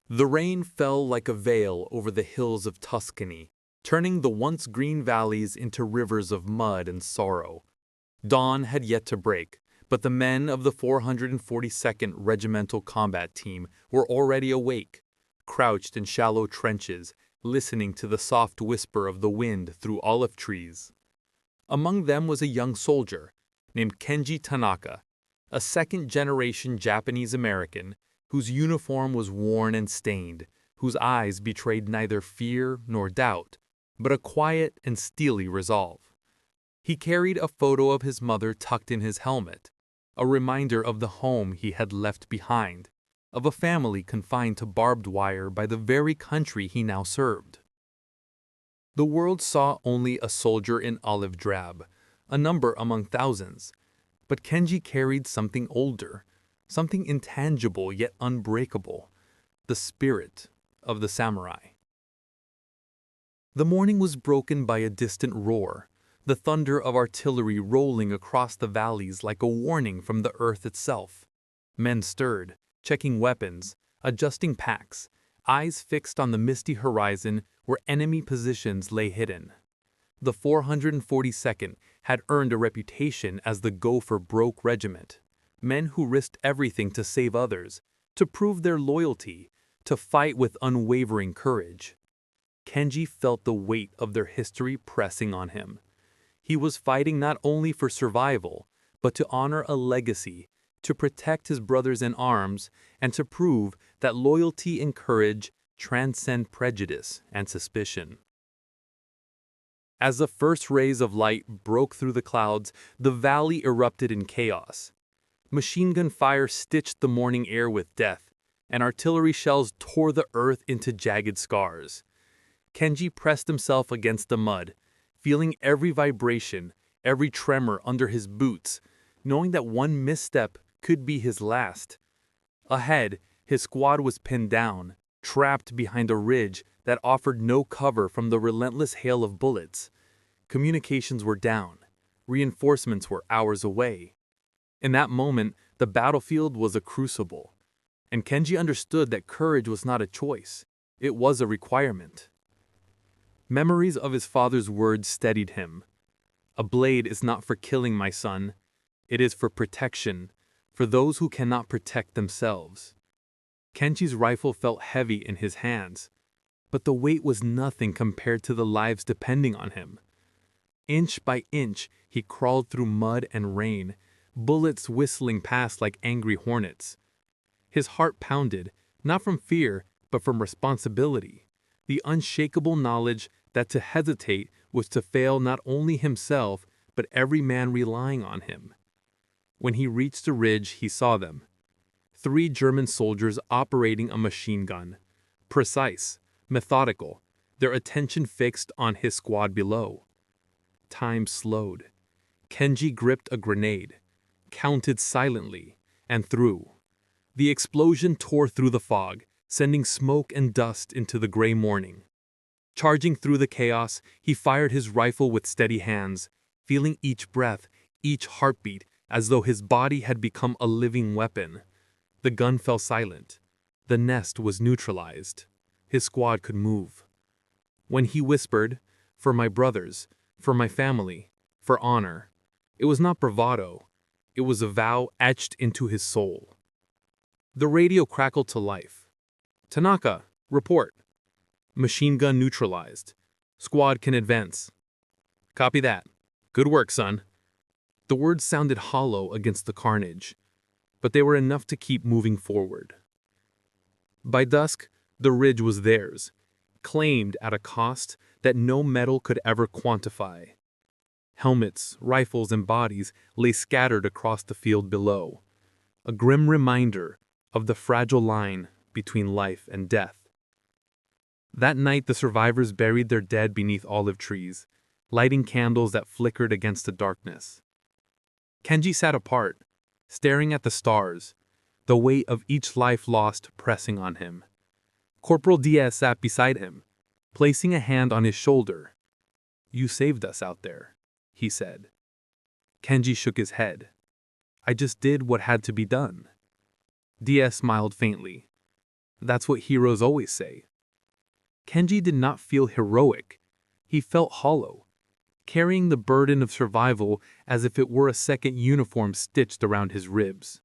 The rain fell like a veil over the hills of Tuscany, turning the once green valleys into rivers of mud and sorrow. Dawn had yet to break, but the men of the 442nd Regimental Combat Team were already awake, crouched in shallow trenches, listening to the soft whisper of the wind through olive trees. Among them was a young soldier named Kenji Tanaka, a second-generation Japanese-American whose uniform was worn and stained, whose eyes betrayed neither fear nor doubt, but a quiet and steely resolve. He carried a photo of his mother tucked in his helmet, a reminder of the home he had left behind, of a family confined to barbed wire by the very country he now served. The world saw only a soldier in olive drab, a number among thousands, but Kenji carried something older, something intangible yet unbreakable, the spirit of the samurai. The morning was broken by a distant roar, the thunder of artillery rolling across the valleys like a warning from the earth itself. Men stirred, checking weapons, adjusting packs, eyes fixed on the misty horizon where enemy positions lay hidden. The 442nd had earned a reputation as the go-for-broke regiment, men who risked everything to save others, to prove their loyalty, to fight with unwavering courage. Kenji felt the weight of their history pressing on him. He was fighting not only for survival, but to honor a legacy, to protect his brothers in arms, and to prove that loyalty and courage transcend prejudice and suspicion. As the first rays of light broke through the clouds, the valley erupted in chaos. Machine gun fire stitched the morning air with death, and artillery shells tore the earth into jagged scars. Kenji pressed himself against the mud, feeling every vibration, every tremor under his boots, knowing that one misstep could be his last. Ahead, his squad was pinned down, trapped behind a ridge that offered no cover from the relentless hail of bullets. Communications were down. Reinforcements were hours away. In that moment, the battlefield was a crucible, and Kenji understood that courage was not a choice, it was a requirement. Memories of his father's words steadied him. "A blade is not for killing, my son. It is for protection, for those who cannot protect themselves." Kenji's rifle felt heavy in his hands, but the weight was nothing compared to the lives depending on him. Inch by inch, he crawled through mud and rain, bullets whistling past like angry hornets. His heart pounded, not from fear, but from responsibility, the unshakable knowledge that to hesitate was to fail not only himself, but every man relying on him. When he reached the ridge, he saw them. 3 German soldiers operating a machine gun, precise, methodical, their attention fixed on his squad below. Time slowed. Kenji gripped a grenade, counted silently, and threw. The explosion tore through the fog, sending smoke and dust into the gray morning. Charging through the chaos, he fired his rifle with steady hands, feeling each breath, each heartbeat, as though his body had become a living weapon. The gun fell silent. The nest was neutralized. His squad could move. When he whispered, "For my brothers, for my family, for honor," it was not bravado. It was a vow etched into his soul. The radio crackled to life. "Tanaka, report. Machine gun neutralized. Squad can advance." "Copy that. Good work, son." The words sounded hollow against the carnage, but they were enough to keep moving forward. By dusk, the ridge was theirs, claimed at a cost that no metal could ever quantify. Helmets, rifles, and bodies lay scattered across the field below, a grim reminder of the fragile line between life and death. That night, the survivors buried their dead beneath olive trees, lighting candles that flickered against the darkness. Kenji sat apart, staring at the stars, the weight of each life lost pressing on him. Corporal Diaz sat beside him, placing a hand on his shoulder. "You saved us out there," he said. Kenji shook his head. "I just did what had to be done." Diaz smiled faintly. That's what heroes always say. Kenji did not feel heroic. He felt hollow, carrying the burden of survival as if it were a second uniform stitched around his ribs.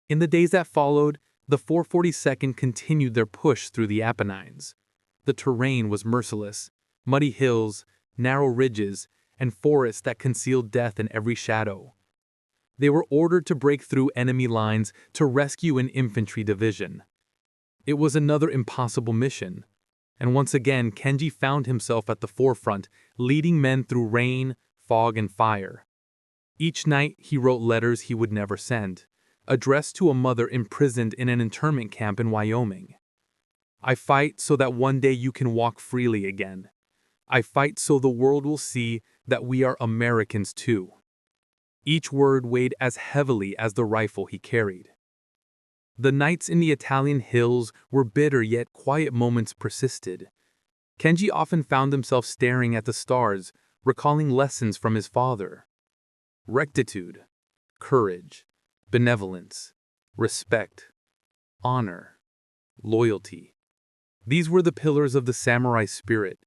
In the days that followed, the 442nd continued their push through the Apennines. The terrain was merciless: muddy hills, narrow ridges, and forests that concealed death in every shadow. They were ordered to break through enemy lines to rescue an infantry division. It was another impossible mission, and once again Kenji found himself at the forefront, leading men through rain, fog, and fire. Each night he wrote letters he would never send, addressed to a mother imprisoned in an internment camp in Wyoming. I fight so that one day you can walk freely again. I fight so the world will see that we are Americans too. Each word weighed as heavily as the rifle he carried. The nights in the Italian hills were bitter, yet quiet moments persisted. Kenji often found himself staring at the stars, recalling lessons from his father. Rectitude, courage, benevolence, respect, honor, loyalty. These were the pillars of the samurai spirit,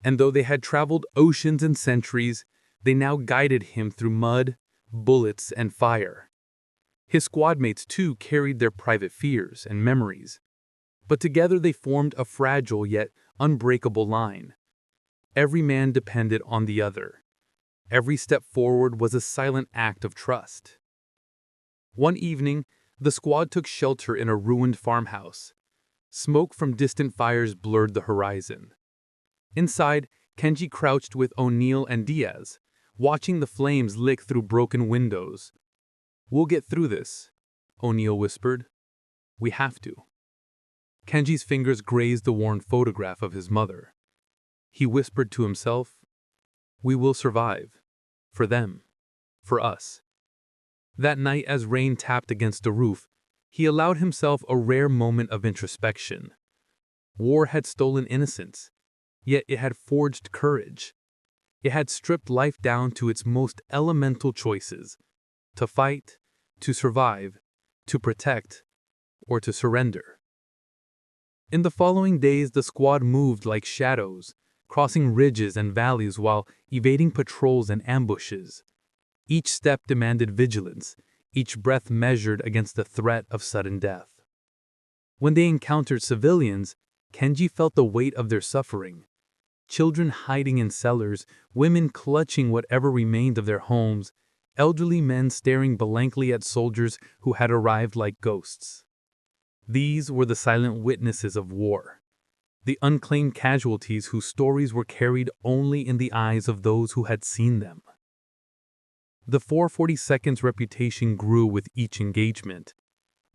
and though they had traveled oceans and centuries, they now guided him through mud, bullets, and fire. His squadmates too carried their private fears and memories, but together they formed a fragile yet unbreakable line. Every man depended on the other. Every step forward was a silent act of trust. One evening, the squad took shelter in a ruined farmhouse. Smoke from distant fires blurred the horizon. Inside, Kenji crouched with O'Neill and Diaz, watching the flames lick through broken windows. "We'll get through this," O'Neill whispered. "We have to." Kenji's fingers grazed the worn photograph of his mother. He whispered to himself, "We will survive. For them. For us." That night, as rain tapped against the roof, he allowed himself a rare moment of introspection. War had stolen innocence, yet it had forged courage. It had stripped life down to its most elemental choices: to fight, to survive, to protect, or to surrender. In the following days, the squad moved like shadows, crossing ridges and valleys while evading patrols and ambushes. Each step demanded vigilance, each breath measured against the threat of sudden death. When they encountered civilians, Kenji felt the weight of their suffering. Children hiding in cellars, women clutching whatever remained of their homes, elderly men staring blankly at soldiers who had arrived like ghosts. These were the silent witnesses of war, the unclaimed casualties whose stories were carried only in the eyes of those who had seen them. The 442nd's reputation grew with each engagement.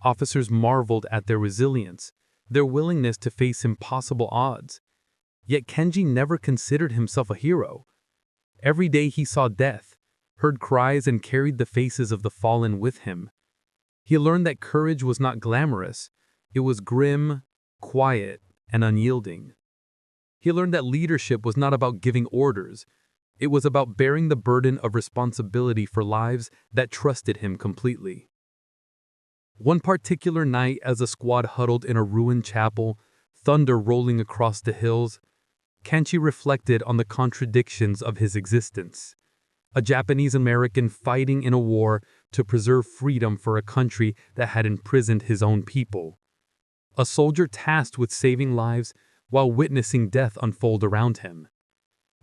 Officers marveled at their resilience, their willingness to face impossible odds. Yet Kenji never considered himself a hero. Every day he saw death, heard cries, and carried the faces of the fallen with him. He learned that courage was not glamorous. It was grim, quiet, and unyielding. He learned that leadership was not about giving orders. It was about bearing the burden of responsibility for lives that trusted him completely. One particular night, as the squad huddled in a ruined chapel, thunder rolling across the hills, Kenji reflected on the contradictions of his existence. A Japanese American fighting in a war to preserve freedom for a country that had imprisoned his own people. A soldier tasked with saving lives while witnessing death unfold around him.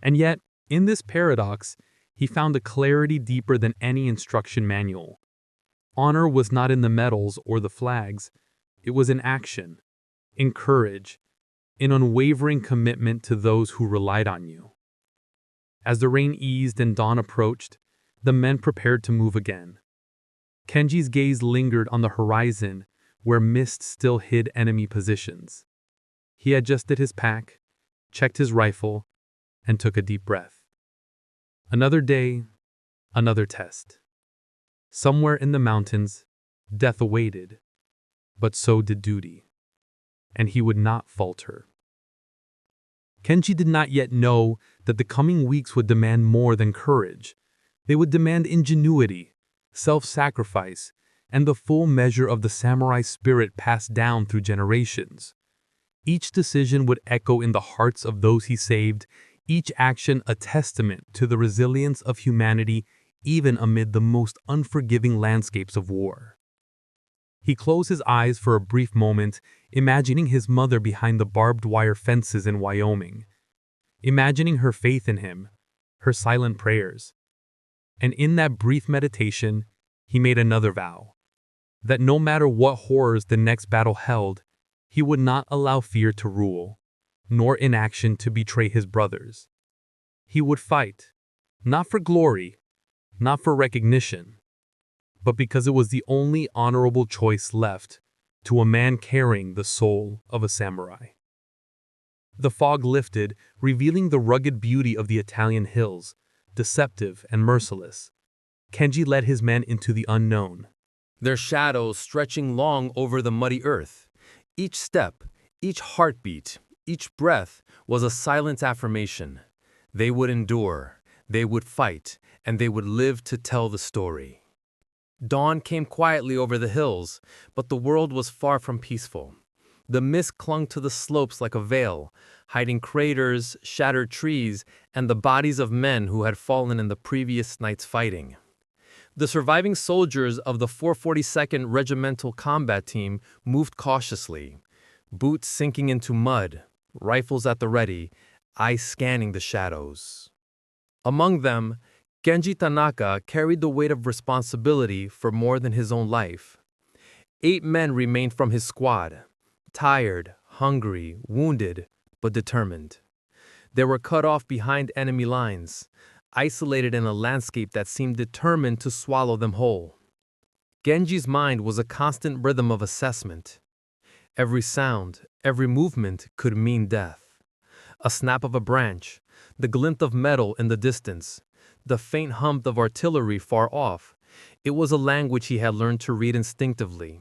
And yet, in this paradox, he found a clarity deeper than any instruction manual. Honor was not in the medals or the flags. It was in action, in courage, in unwavering commitment to those who relied on you. As the rain eased and dawn approached, the men prepared to move again. Kenji's gaze lingered on the horizon where mist still hid enemy positions. He adjusted his pack, checked his rifle, and took a deep breath. Another day, another test. Somewhere in the mountains, death awaited, but so did duty, and he would not falter. Kenji did not yet know that the coming weeks would demand more than courage. They would demand ingenuity, self-sacrifice, and the full measure of the samurai spirit passed down through generations. Each decision would echo in the hearts of those he saved, each action a testament to the resilience of humanity even amid the most unforgiving landscapes of war. He closed his eyes for a brief moment, imagining his mother behind the barbed wire fences in Wyoming, imagining her faith in him, her silent prayers. And in that brief meditation, he made another vow, that no matter what horrors the next battle held, he would not allow fear to rule, nor inaction to betray his brothers. He would fight, not for glory, not for recognition, but because it was the only honorable choice left to a man carrying the soul of a samurai. The fog lifted, revealing the rugged beauty of the Italian hills, deceptive and merciless. Kenji led his men into the unknown, their shadows stretching long over the muddy earth. Each step, each heartbeat, each breath was a silent affirmation. They would endure, they would fight, and they would live to tell the story. Dawn came quietly over the hills, but the world was far from peaceful. The mist clung to the slopes like a veil, hiding craters, shattered trees, and the bodies of men who had fallen in the previous night's fighting. The surviving soldiers of the 442nd Regimental Combat Team moved cautiously, boots sinking into mud, rifles at the ready, eyes scanning the shadows. Among them, Genji Tanaka carried the weight of responsibility for more than his own life. 8 men remained from his squad, tired, hungry, wounded, but determined. They were cut off behind enemy lines, isolated in a landscape that seemed determined to swallow them whole. Genji's mind was a constant rhythm of assessment. Every sound, every movement could mean death. A snap of a branch, the glint of metal in the distance, the faint hum of artillery far off. It was a language he had learned to read instinctively.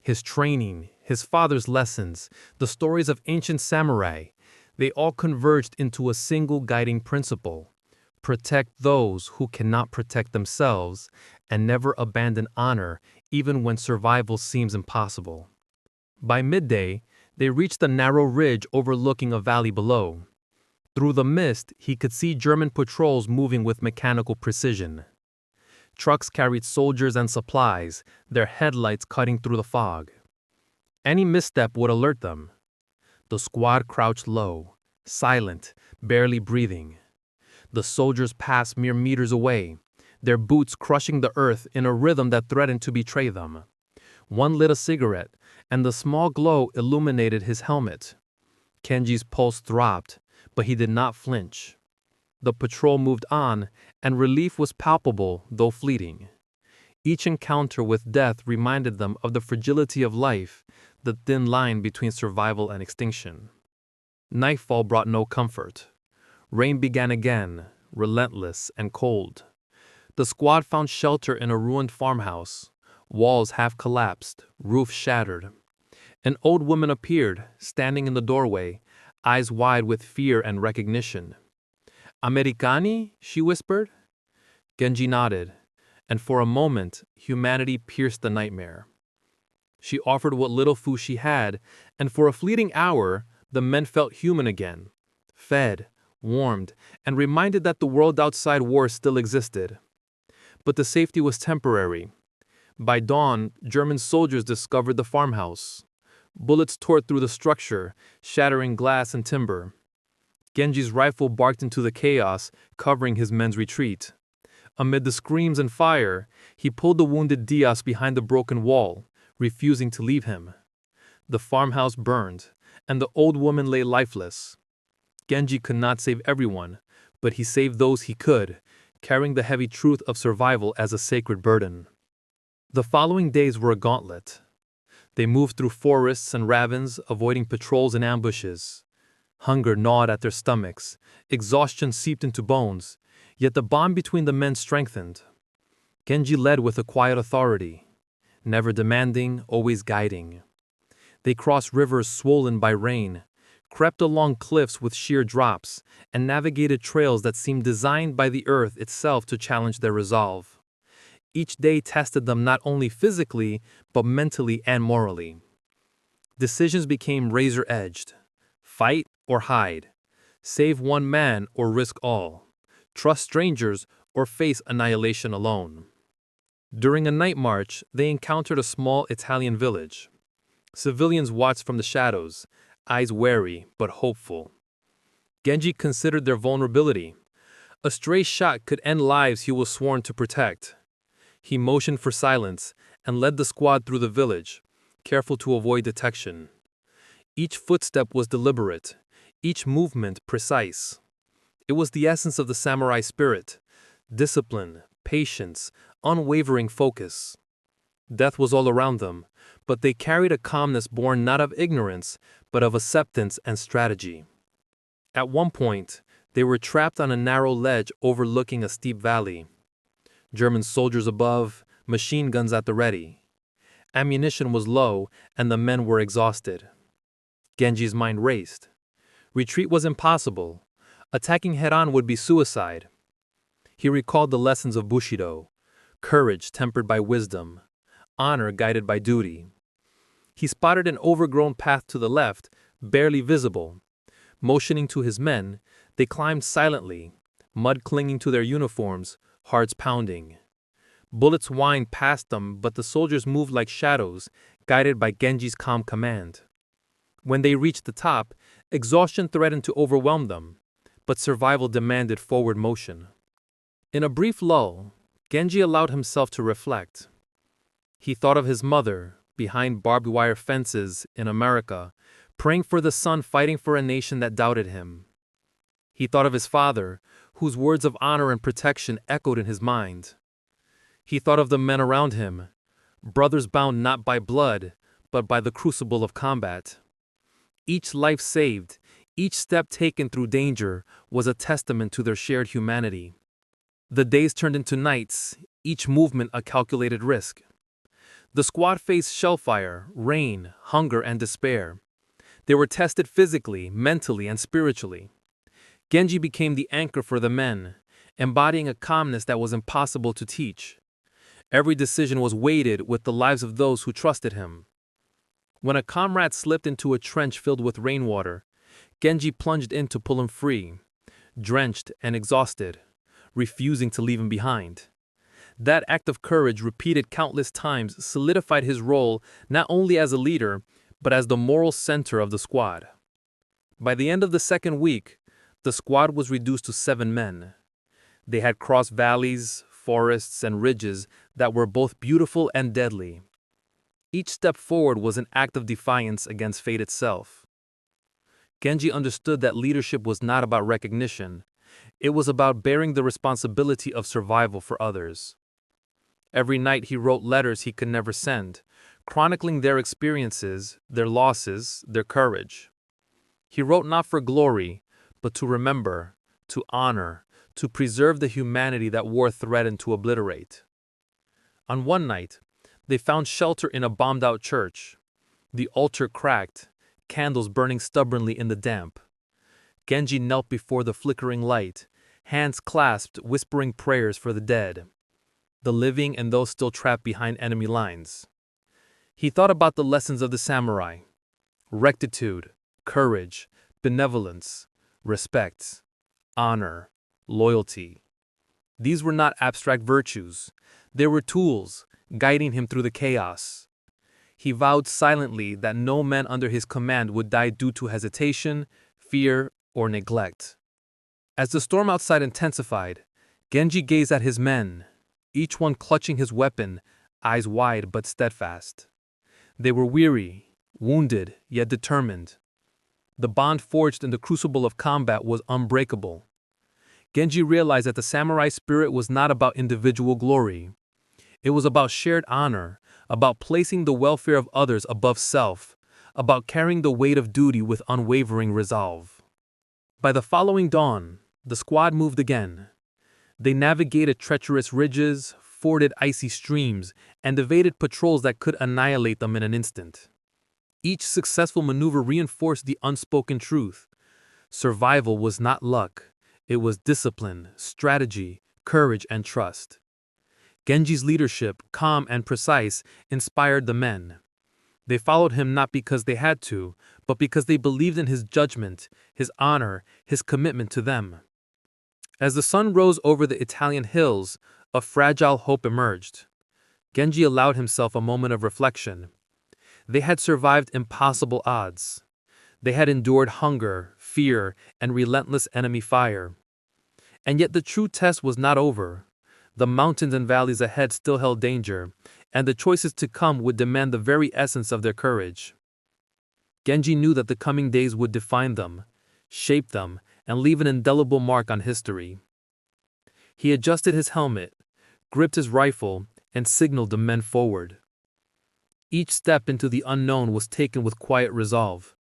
His training, his father's lessons, the stories of ancient samurai, they all converged into a single guiding principle: protect those who cannot protect themselves, and never abandon honor even when survival seems impossible. By midday, they reached the narrow ridge overlooking a valley below. Through the mist, he could see German patrols moving with mechanical precision. Trucks carried soldiers and supplies, their headlights cutting through the fog. Any misstep would alert them. The squad crouched low, silent, barely breathing. The soldiers passed mere meters away, their boots crushing the earth in a rhythm that threatened to betray them. One lit a cigarette, and the small glow illuminated his helmet. Kenji's pulse throbbed, but he did not flinch. The patrol moved on, and relief was palpable, though fleeting. Each encounter with death reminded them of the fragility of life, the thin line between survival and extinction. Nightfall brought no comfort. Rain began again, relentless and cold. The squad found shelter in a ruined farmhouse, walls half collapsed, roof shattered. An old woman appeared, standing in the doorway, eyes wide with fear and recognition. "Americani?" she whispered. Genji nodded, and for a moment, humanity pierced the nightmare. She offered what little food she had, and for a fleeting hour, the men felt human again, fed, warmed, and reminded that the world outside war still existed. But the safety was temporary. By dawn, German soldiers discovered the farmhouse. Bullets tore through the structure, shattering glass and timber. Genji's rifle barked into the chaos, covering his men's retreat. Amid the screams and fire, he pulled the wounded Diaz behind the broken wall, refusing to leave him. The farmhouse burned, and the old woman lay lifeless. Genji could not save everyone, but he saved those he could, carrying the heavy truth of survival as a sacred burden. The following days were a gauntlet. They moved through forests and ravines, avoiding patrols and ambushes. Hunger gnawed at their stomachs, exhaustion seeped into bones, yet the bond between the men strengthened. Genji led with a quiet authority, never demanding, always guiding. They crossed rivers swollen by rain, crept along cliffs with sheer drops, and navigated trails that seemed designed by the earth itself to challenge their resolve. Each day tested them not only physically, but mentally and morally. Decisions became razor-edged. Fight or hide. Save one man or risk all. Trust strangers or face annihilation alone. During a night march, they encountered a small Italian village. Civilians watched from the shadows, eyes wary but hopeful. Genji considered their vulnerability. A stray shot could end lives he was sworn to protect. He motioned for silence and led the squad through the village, careful to avoid detection. Each footstep was deliberate, each movement precise. It was the essence of the samurai spirit: discipline, patience, unwavering focus. Death was all around them, but they carried a calmness born not of ignorance, but of acceptance and strategy. At one point, they were trapped on a narrow ledge overlooking a steep valley. German soldiers above, machine guns at the ready. Ammunition was low, and the men were exhausted. Genji's mind raced. Retreat was impossible. Attacking head-on would be suicide. He recalled the lessons of Bushido: courage tempered by wisdom, honor guided by duty. He spotted an overgrown path to the left, barely visible. Motioning to his men, they climbed silently, mud clinging to their uniforms, hearts pounding. Bullets whined past them, but the soldiers moved like shadows, guided by Genji's calm command. When they reached the top, exhaustion threatened to overwhelm them, but survival demanded forward motion. In a brief lull, Genji allowed himself to reflect. He thought of his mother, behind barbed wire fences in America, praying for the son fighting for a nation that doubted him. He thought of his father, whose words of honor and protection echoed in his mind. He thought of the men around him, brothers bound not by blood, but by the crucible of combat. Each life saved, each step taken through danger, was a testament to their shared humanity. The days turned into nights, each movement a calculated risk. The squad faced shellfire, rain, hunger, and despair. They were tested physically, mentally, and spiritually. Genji became the anchor for the men, embodying a calmness that was impossible to teach. Every decision was weighted with the lives of those who trusted him. When a comrade slipped into a trench filled with rainwater, Genji plunged in to pull him free, drenched and exhausted, refusing to leave him behind. That act of courage, repeated countless times, solidified his role not only as a leader, but as the moral center of the squad. By the end of the second week, the squad was reduced to 7 men. They had crossed valleys, forests, and ridges that were both beautiful and deadly. Each step forward was an act of defiance against fate itself. Genji understood that leadership was not about recognition. It was about bearing the responsibility of survival for others. Every night he wrote letters he could never send, chronicling their experiences, their losses, their courage. He wrote not for glory, but to remember, to honor, to preserve the humanity that war threatened to obliterate. On one night, they found shelter in a bombed-out church. The altar cracked, candles burning stubbornly in the damp. Genji knelt before the flickering light, hands clasped, whispering prayers for the dead, the living and those still trapped behind enemy lines. He thought about the lessons of the samurai: rectitude, courage, benevolence, respect, honor, loyalty. These were not abstract virtues. They were tools, guiding him through the chaos. He vowed silently that no man under his command would die due to hesitation, fear, or neglect. As the storm outside intensified, Genji gazed at his men, each one clutching his weapon, eyes wide but steadfast. They were weary, wounded, yet determined. The bond forged in the crucible of combat was unbreakable. Genji realized that the samurai spirit was not about individual glory. It was about shared honor, about placing the welfare of others above self, about carrying the weight of duty with unwavering resolve. By the following dawn, the squad moved again. They navigated treacherous ridges, forded icy streams, and evaded patrols that could annihilate them in an instant. Each successful maneuver reinforced the unspoken truth: survival was not luck, it was discipline, strategy, courage, and trust. Genji's leadership, calm and precise, inspired the men. They followed him not because they had to, but because they believed in his judgment, his honor, his commitment to them. As the sun rose over the Italian hills, a fragile hope emerged. Genji allowed himself a moment of reflection. They had survived impossible odds. They had endured hunger, fear, and relentless enemy fire. And yet the true test was not over. The mountains and valleys ahead still held danger, and the choices to come would demand the very essence of their courage. Genji knew that the coming days would define them, shape them, and leave an indelible mark on history. He adjusted his helmet, gripped his rifle, and signaled the men forward. Each step into the unknown was taken with quiet resolve,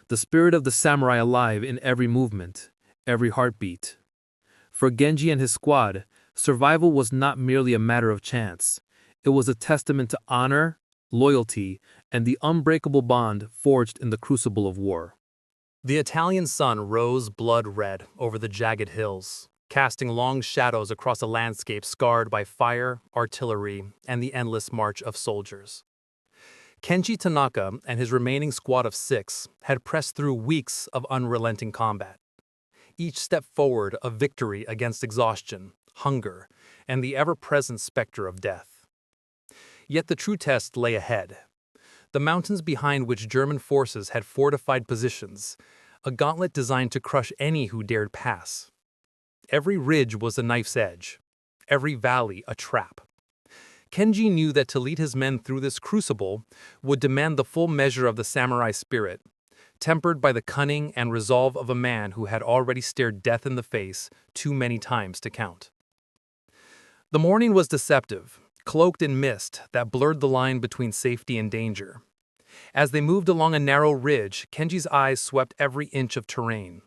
the spirit of the samurai alive in every movement, every heartbeat. For Genji and his squad, survival was not merely a matter of chance. It was a testament to honor, loyalty, and the unbreakable bond forged in the crucible of war. The Italian sun rose blood red over the jagged hills, casting long shadows across a landscape scarred by fire, artillery, and the endless march of soldiers. Kenji Tanaka and his remaining squad of 6 had pressed through weeks of unrelenting combat. Each step forward a victory against exhaustion, hunger, and the ever-present specter of death. Yet the true test lay ahead. The mountains behind which German forces had fortified positions, a gauntlet designed to crush any who dared pass. Every ridge was a knife's edge, every valley a trap. Kenji knew that to lead his men through this crucible would demand the full measure of the samurai spirit, tempered by the cunning and resolve of a man who had already stared death in the face too many times to count. The morning was deceptive, cloaked in mist that blurred the line between safety and danger. As they moved along a narrow ridge, Kenji's eyes swept every inch of terrain,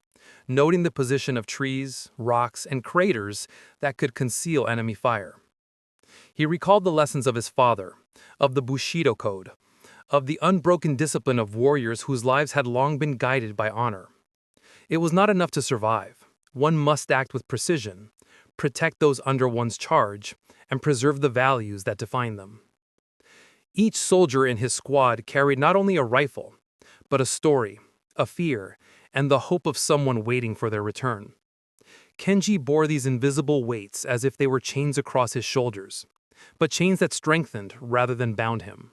noting the position of trees, rocks, and craters that could conceal enemy fire. He recalled the lessons of his father, of the Bushido Code, of the unbroken discipline of warriors whose lives had long been guided by honor. It was not enough to survive. One must act with precision, protect those under one's charge, and preserve the values that define them. Each soldier in his squad carried not only a rifle, but a story, a fear, and the hope of someone waiting for their return. Kenji bore these invisible weights as if they were chains across his shoulders, but chains that strengthened rather than bound him.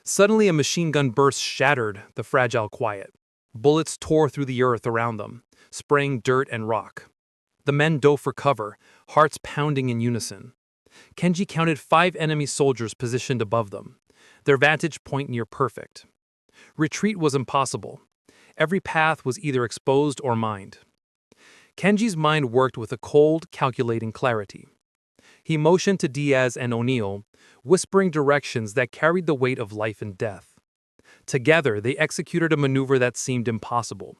Suddenly a machine gun burst shattered the fragile quiet. Bullets tore through the earth around them, spraying dirt and rock. The men dove for cover, hearts pounding in unison. Kenji counted 5 enemy soldiers positioned above them, their vantage point near perfect. Retreat was impossible. Every path was either exposed or mined. Kenji's mind worked with a cold, calculating clarity. He motioned to Diaz and O'Neill, whispering directions that carried the weight of life and death. Together, they executed a maneuver that seemed impossible.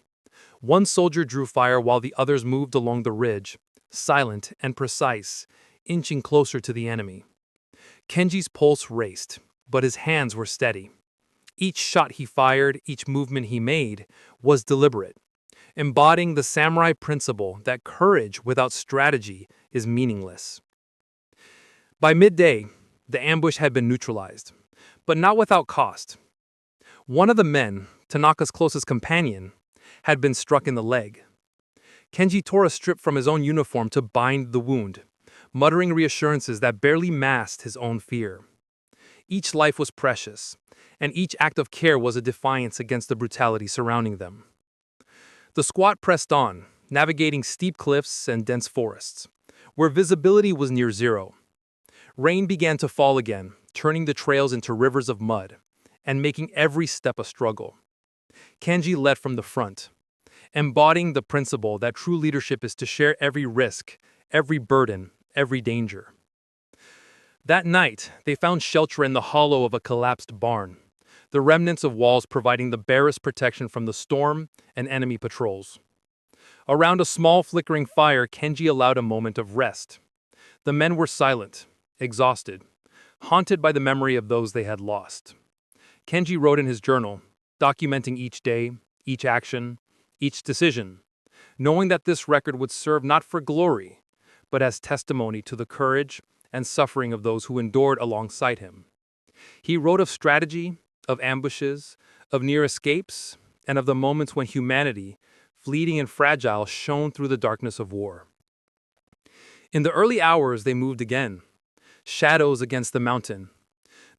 One soldier drew fire while the others moved along the ridge, silent and precise, inching closer to the enemy. Kenji's pulse raced, but his hands were steady. Each shot he fired, each movement he made, was deliberate, embodying the samurai principle that courage without strategy is meaningless. By midday, the ambush had been neutralized, but not without cost. One of the men, Tanaka's closest companion, had been struck in the leg. Kenji tore a strip from his own uniform to bind the wound, muttering reassurances that barely masked his own fear. Each life was precious, and each act of care was a defiance against the brutality surrounding them. The squad pressed on, navigating steep cliffs and dense forests, where visibility was near zero. Rain began to fall again, turning the trails into rivers of mud, and making every step a struggle. Kenji led from the front, embodying the principle that true leadership is to share every risk, every burden, every danger. That night, they found shelter in the hollow of a collapsed barn, the remnants of walls providing the barest protection from the storm and enemy patrols. Around a small flickering fire, Kenji allowed a moment of rest. The men were silent, exhausted, haunted by the memory of those they had lost. Kenji wrote in his journal, documenting each day, each action, each decision, knowing that this record would serve not for glory, but as testimony to the courage and suffering of those who endured alongside him. He wrote of strategy, of ambushes, of near escapes, and of the moments when humanity, fleeting and fragile, shone through the darkness of war. In the early hours, they moved again, shadows against the mountain.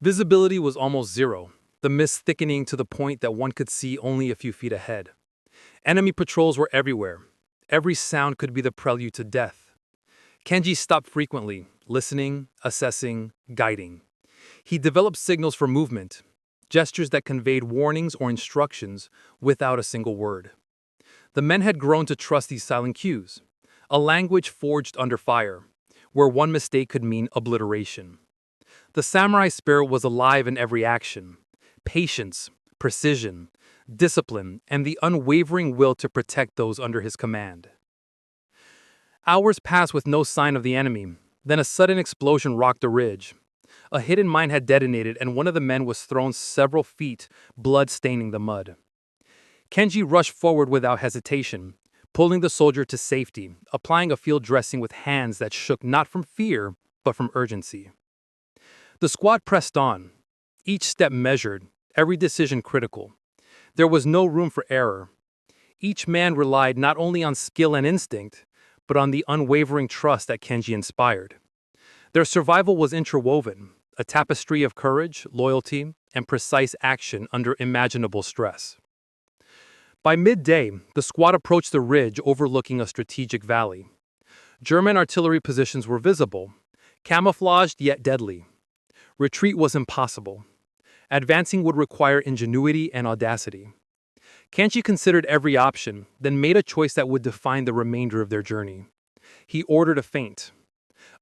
Visibility was almost zero, the mist thickening to the point that one could see only a few feet ahead. Enemy patrols were everywhere. Every sound could be the prelude to death. Kenji stopped frequently, listening, assessing, guiding. He developed signals for movement, gestures that conveyed warnings or instructions without a single word. The men had grown to trust these silent cues, a language forged under fire, where one mistake could mean obliteration. The samurai spirit was alive in every action: patience, precision, discipline, and the unwavering will to protect those under his command. Hours passed with no sign of the enemy. Then a sudden explosion rocked the ridge. A hidden mine had detonated, and one of the men was thrown several feet, blood staining the mud. Kenji rushed forward without hesitation, pulling the soldier to safety, applying a field dressing with hands that shook not from fear, but from urgency. The squad pressed on, each step measured, every decision critical. There was no room for error. Each man relied not only on skill and instinct, but on the unwavering trust that Kenji inspired. Their survival was interwoven, a tapestry of courage, loyalty, and precise action under imaginable stress. By midday, the squad approached the ridge overlooking a strategic valley. German artillery positions were visible, camouflaged yet deadly. Retreat was impossible. Advancing would require ingenuity and audacity. Kenji considered every option, then made a choice that would define the remainder of their journey. He ordered a feint.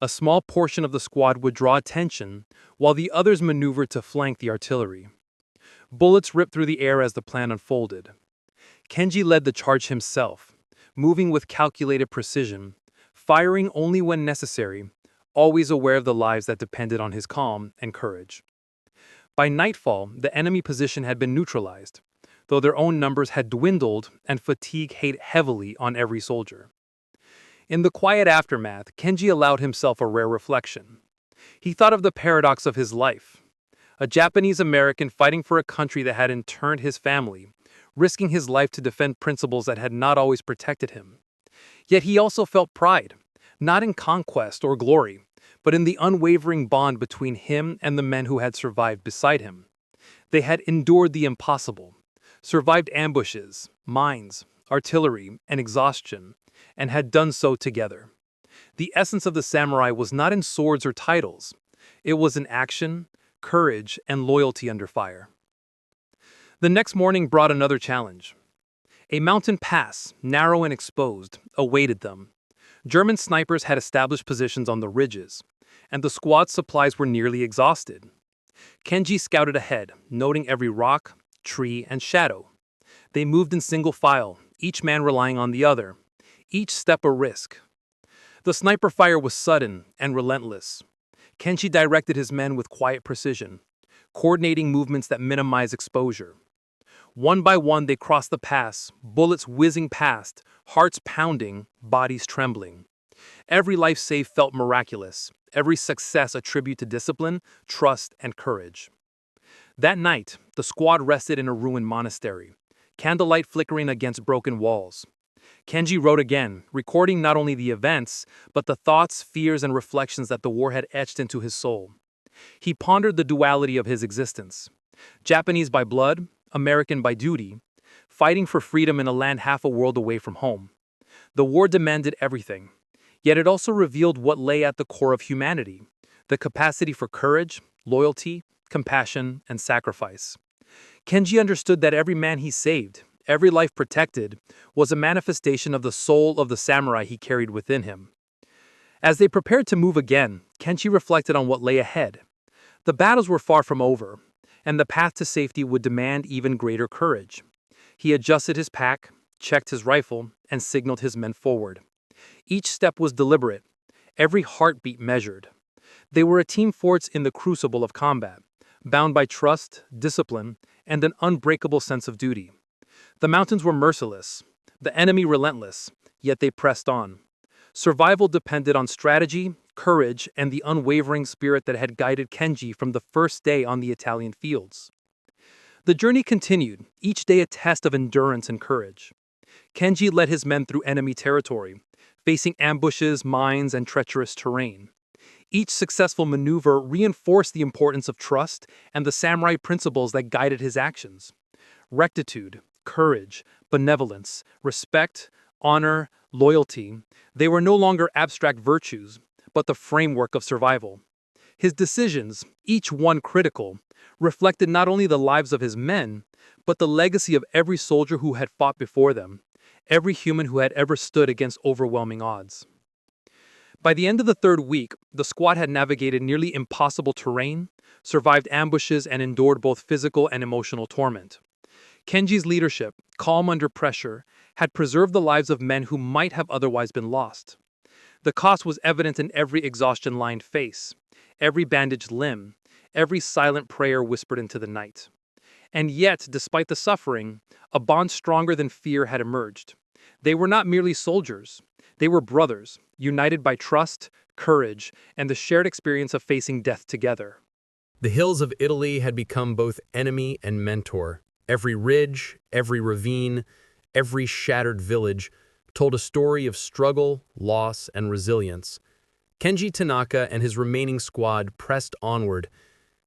A small portion of the squad would draw attention, while the others maneuvered to flank the artillery. Bullets ripped through the air as the plan unfolded. Kenji led the charge himself, moving with calculated precision, firing only when necessary, always aware of the lives that depended on his calm and courage. By nightfall, the enemy position had been neutralized, though their own numbers had dwindled and fatigue weighed heavily on every soldier. In the quiet aftermath, Kenji allowed himself a rare reflection. He thought of the paradox of his life. A Japanese American fighting for a country that had interned his family, risking his life to defend principles that had not always protected him. Yet he also felt pride, not in conquest or glory, but in the unwavering bond between him and the men who had survived beside him. They had endured the impossible, survived ambushes, mines, artillery, and exhaustion, and had done so together. The essence of the samurai was not in swords or titles. It was in action, courage, and loyalty under fire. The next morning brought another challenge. A mountain pass, narrow and exposed, awaited them. German snipers had established positions on the ridges, and the squad's supplies were nearly exhausted. Kenji scouted ahead, noting every rock, tree, and shadow. They moved in single file, each man relying on the other, each step a risk. The sniper fire was sudden and relentless. Kenji directed his men with quiet precision, coordinating movements that minimized exposure. One by one, they crossed the pass, bullets whizzing past, hearts pounding, bodies trembling. Every life save felt miraculous, every success a tribute to discipline, trust, and courage. That night, the squad rested in a ruined monastery, candlelight flickering against broken walls. Kenji wrote again, recording not only the events, but the thoughts, fears, and reflections that the war had etched into his soul. He pondered the duality of his existence. Japanese by blood, American by duty, fighting for freedom in a land half a world away from home. The war demanded everything, yet it also revealed what lay at the core of humanity: the capacity for courage, loyalty, compassion, and sacrifice. Kenji understood that every man he saved, every life protected, was a manifestation of the soul of the samurai he carried within him. As they prepared to move again, Kenji reflected on what lay ahead. The battles were far from over, and the path to safety would demand even greater courage. He adjusted his pack, checked his rifle, and signaled his men forward. Each step was deliberate, every heartbeat measured. They were a team forged in the crucible of combat, bound by trust, discipline, and an unbreakable sense of duty. The mountains were merciless, the enemy relentless, yet they pressed on. Survival depended on strategy, courage, and the unwavering spirit that had guided Kenji from the first day on the Italian fields. The journey continued, each day a test of endurance and courage. Kenji led his men through enemy territory, facing ambushes, mines, and treacherous terrain. Each successful maneuver reinforced the importance of trust and the samurai principles that guided his actions. Rectitude, courage, benevolence, respect, honor, loyalty, they were no longer abstract virtues, but the framework of survival. His decisions, each one critical, reflected not only the lives of his men, but the legacy of every soldier who had fought before them, every human who had ever stood against overwhelming odds. By the end of the third week, the squad had navigated nearly impossible terrain, survived ambushes, and endured both physical and emotional torment. Kenji's leadership, calm under pressure, had preserved the lives of men who might have otherwise been lost. The cost was evident in every exhaustion-lined face, every bandaged limb, every silent prayer whispered into the night. And yet, despite the suffering, a bond stronger than fear had emerged. They were not merely soldiers. They were brothers, united by trust, courage, and the shared experience of facing death together. The hills of Italy had become both enemy and mentor. Every ridge, every ravine, every shattered village told a story of struggle, loss, and resilience. Kenji Tanaka and his remaining squad pressed onward,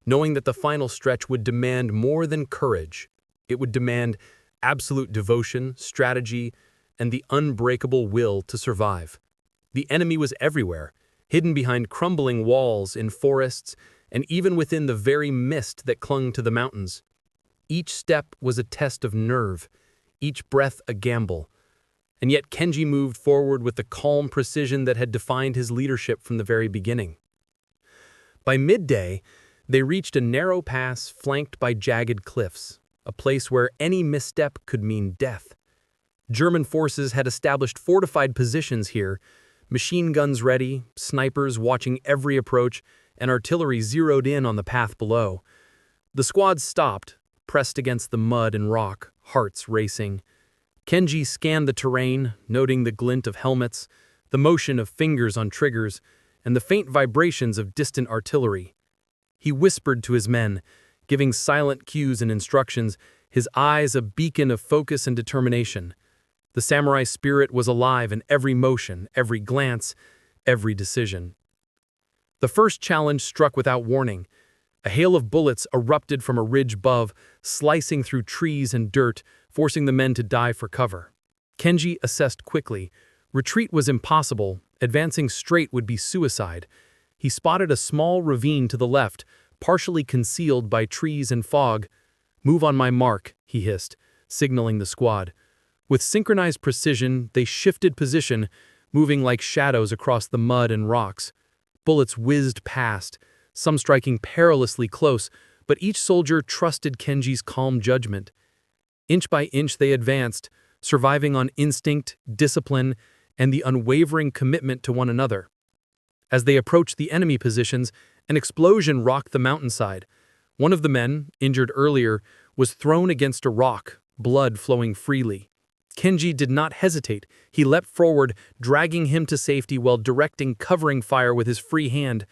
knowing that the final stretch would demand more than courage. It would demand absolute devotion, strategy, and the unbreakable will to survive. The enemy was everywhere, hidden behind crumbling walls, in forests, and even within the very mist that clung to the mountains. Each step was a test of nerve, each breath a gamble. And yet Kenji moved forward with the calm precision that had defined his leadership from the very beginning. By midday, they reached a narrow pass flanked by jagged cliffs, a place where any misstep could mean death. German forces had established fortified positions here, machine guns ready, snipers watching every approach, and artillery zeroed in on the path below. The squad stopped, pressed against the mud and rock, hearts racing. Kenji scanned the terrain, noting the glint of helmets, the motion of fingers on triggers, and the faint vibrations of distant artillery. He whispered to his men, giving silent cues and instructions, his eyes a beacon of focus and determination. The samurai spirit was alive in every motion, every glance, every decision. The first challenge struck without warning. A hail of bullets erupted from a ridge above, slicing through trees and dirt, forcing the men to dive for cover. Kenji assessed quickly. Retreat was impossible. Advancing straight would be suicide. He spotted a small ravine to the left, partially concealed by trees and fog. "Move on my mark," he hissed, signaling the squad. With synchronized precision, they shifted position, moving like shadows across the mud and rocks. Bullets whizzed past, some striking perilously close, but each soldier trusted Kenji's calm judgment. Inch by inch they advanced, surviving on instinct, discipline, and the unwavering commitment to one another. As they approached the enemy positions, an explosion rocked the mountainside. One of the men, injured earlier, was thrown against a rock, blood flowing freely. Kenji did not hesitate. He leapt forward, dragging him to safety while directing covering fire with his free hand.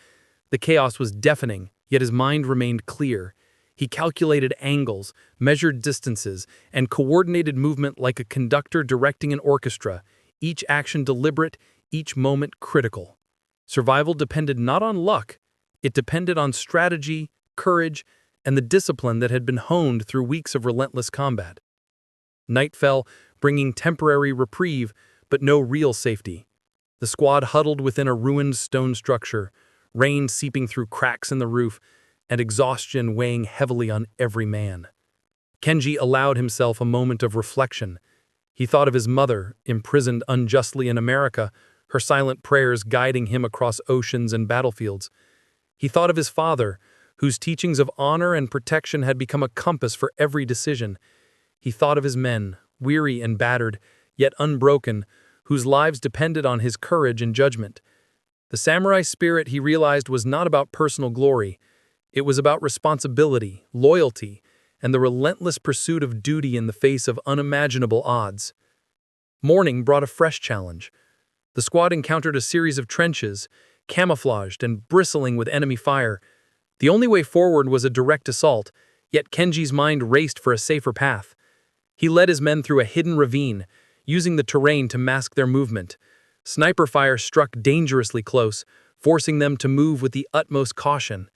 The chaos was deafening, yet his mind remained clear. He calculated angles, measured distances, and coordinated movement like a conductor directing an orchestra, each action deliberate, each moment critical. Survival depended not on luck, it depended on strategy, courage, and the discipline that had been honed through weeks of relentless combat. Night fell, bringing temporary reprieve, but no real safety. The squad huddled within a ruined stone structure, rain seeping through cracks in the roof, and exhaustion weighing heavily on every man. Kenji allowed himself a moment of reflection. He thought of his mother, imprisoned unjustly in America, her silent prayers guiding him across oceans and battlefields. He thought of his father, whose teachings of honor and protection had become a compass for every decision. He thought of his men, weary and battered, yet unbroken, whose lives depended on his courage and judgment. The samurai spirit, he realized, was not about personal glory. It was about responsibility, loyalty, and the relentless pursuit of duty in the face of unimaginable odds. Morning brought a fresh challenge. The squad encountered a series of trenches, camouflaged and bristling with enemy fire. The only way forward was a direct assault, yet Kenji's mind raced for a safer path. He led his men through a hidden ravine, using the terrain to mask their movement. Sniper fire struck dangerously close, forcing them to move with the utmost caution.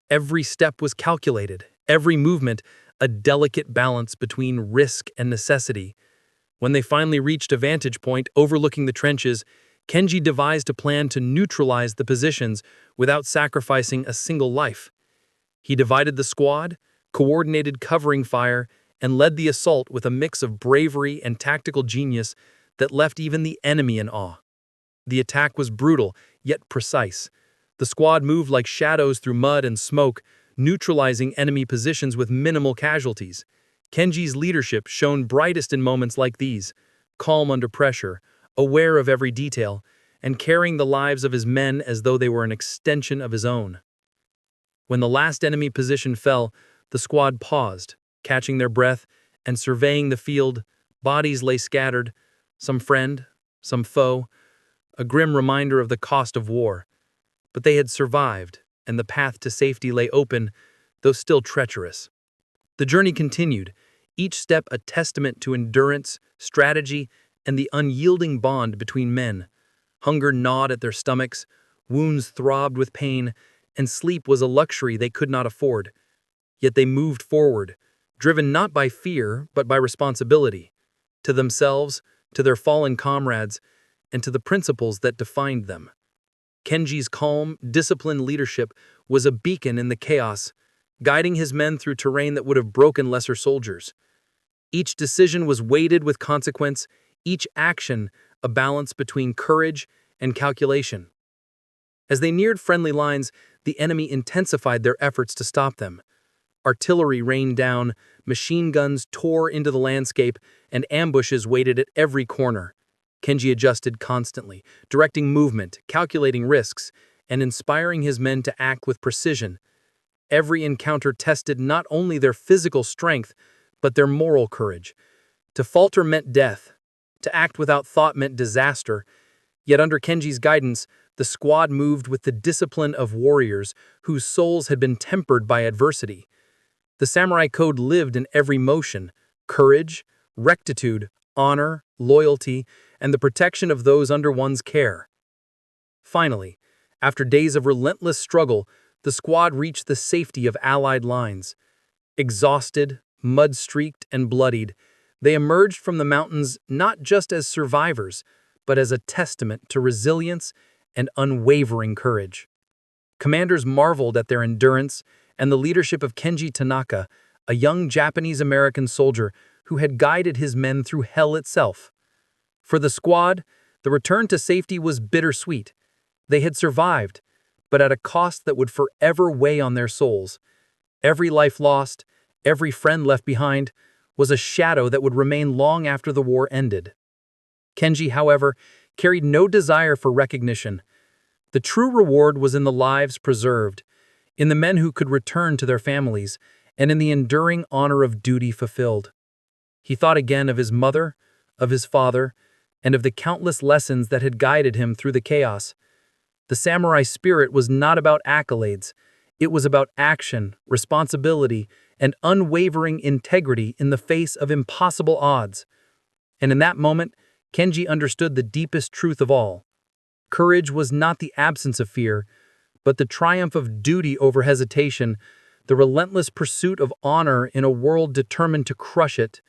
Every step was calculated, every movement a delicate balance between risk and necessity. When they finally reached a vantage point overlooking the trenches, Kenji devised a plan to neutralize the positions without sacrificing a single life. He divided the squad, coordinated covering fire, and led the assault with a mix of bravery and tactical genius that left even the enemy in awe. The attack was brutal, yet precise. The squad moved like shadows through mud and smoke, neutralizing enemy positions with minimal casualties. Kenji's leadership shone brightest in moments like these, calm under pressure, aware of every detail, and carrying the lives of his men as though they were an extension of his own. When the last enemy position fell, the squad paused, catching their breath and surveying the field. Bodies lay scattered, some friend, some foe, a grim reminder of the cost of war. But they had survived, and the path to safety lay open, though still treacherous. The journey continued, each step a testament to endurance, strategy, and the unyielding bond between men. Hunger gnawed at their stomachs, wounds throbbed with pain, and sleep was a luxury they could not afford. Yet they moved forward, driven not by fear but by responsibility, to themselves, to their fallen comrades, and to the principles that defined them. Kenji's calm, disciplined leadership was a beacon in the chaos, guiding his men through terrain that would have broken lesser soldiers. Each decision was weighted with consequence, each action a balance between courage and calculation. As they neared friendly lines, the enemy intensified their efforts to stop them. Artillery rained down, machine guns tore into the landscape, and ambushes waited at every corner. Kenji adjusted constantly, directing movement, calculating risks, and inspiring his men to act with precision. Every encounter tested not only their physical strength, but their moral courage. To falter meant death. To act without thought meant disaster. Yet under Kenji's guidance, the squad moved with the discipline of warriors whose souls had been tempered by adversity. The samurai code lived in every motion: courage, rectitude, honor, loyalty, and the protection of those under one's care. Finally, after days of relentless struggle, the squad reached the safety of Allied lines. Exhausted, mud-streaked, and bloodied, they emerged from the mountains not just as survivors, but as a testament to resilience and unwavering courage. Commanders marveled at their endurance and the leadership of Kenji Tanaka, a young Japanese-American soldier who had guided his men through hell itself. For the squad, the return to safety was bittersweet. They had survived, but at a cost that would forever weigh on their souls. Every life lost, every friend left behind, was a shadow that would remain long after the war ended. Kenji, however, carried no desire for recognition. The true reward was in the lives preserved, in the men who could return to their families, and in the enduring honor of duty fulfilled. He thought again of his mother, of his father, and of the countless lessons that had guided him through the chaos. The samurai spirit was not about accolades. It was about action, responsibility, and unwavering integrity in the face of impossible odds. And in that moment, Kenji understood the deepest truth of all. Courage was not the absence of fear, but the triumph of duty over hesitation, the relentless pursuit of honor in a world determined to crush it.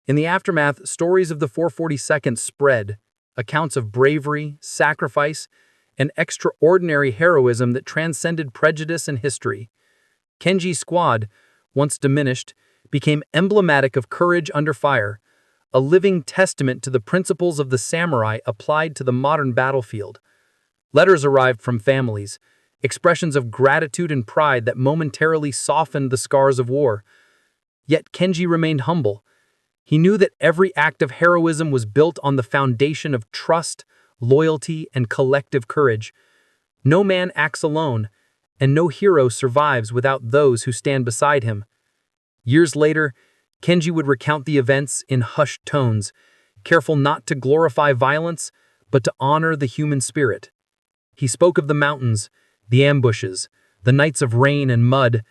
In the aftermath, stories of the 442nd spread, accounts of bravery, sacrifice, and extraordinary heroism that transcended prejudice and history. Kenji's squad, once diminished, became emblematic of courage under fire, a living testament to the principles of the samurai applied to the modern battlefield. Letters arrived from families, expressions of gratitude and pride that momentarily softened the scars of war. Yet Kenji remained humble. He knew that every act of heroism was built on the foundation of trust, loyalty, and collective courage. No man acts alone, and no hero survives without those who stand beside him. Years later, Kenji would recount the events in hushed tones, careful not to glorify violence, but to honor the human spirit. He spoke of the mountains, the ambushes, the nights of rain and mud,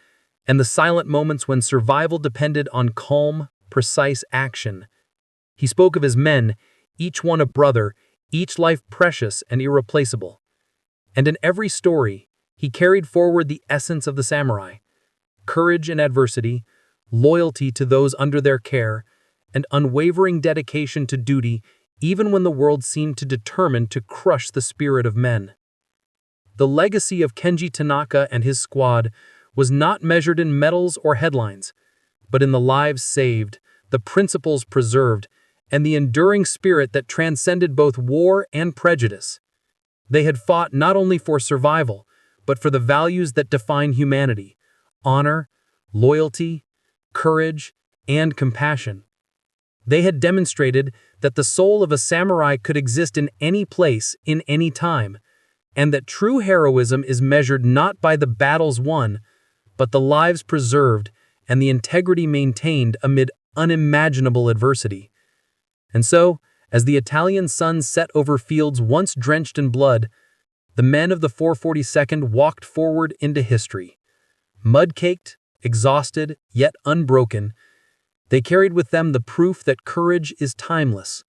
and the silent moments when survival depended on calm, precise action. He spoke of his men, each one a brother, each life precious and irreplaceable. And in every story, he carried forward the essence of the samurai: courage in adversity, loyalty to those under their care, and unwavering dedication to duty even when the world seemed to determine to crush the spirit of men. The legacy of Kenji Tanaka and his squad was not measured in medals or headlines, but in the lives saved, the principles preserved, and the enduring spirit that transcended both war and prejudice. They had fought not only for survival, but for the values that define humanity: honor, loyalty, courage, and compassion. They had demonstrated that the soul of a samurai could exist in any place, in any time, and that true heroism is measured not by the battles won, but the lives preserved and the integrity maintained amid unimaginable adversity. And so, as the Italian sun set over fields once drenched in blood, the men of the 442nd walked forward into history. Mud-caked, exhausted, yet unbroken, they carried with them the proof that courage is timeless,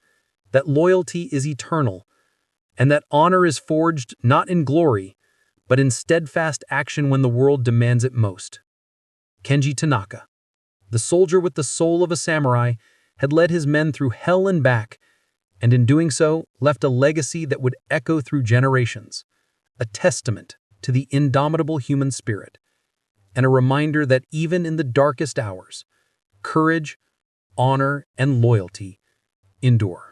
that loyalty is eternal, and that honor is forged not in glory, but in steadfast action when the world demands it most. Kenji Tanaka, the soldier with the soul of a samurai, had led his men through hell and back, and in doing so left a legacy that would echo through generations, a testament to the indomitable human spirit, and a reminder that even in the darkest hours, courage, honor, and loyalty endure.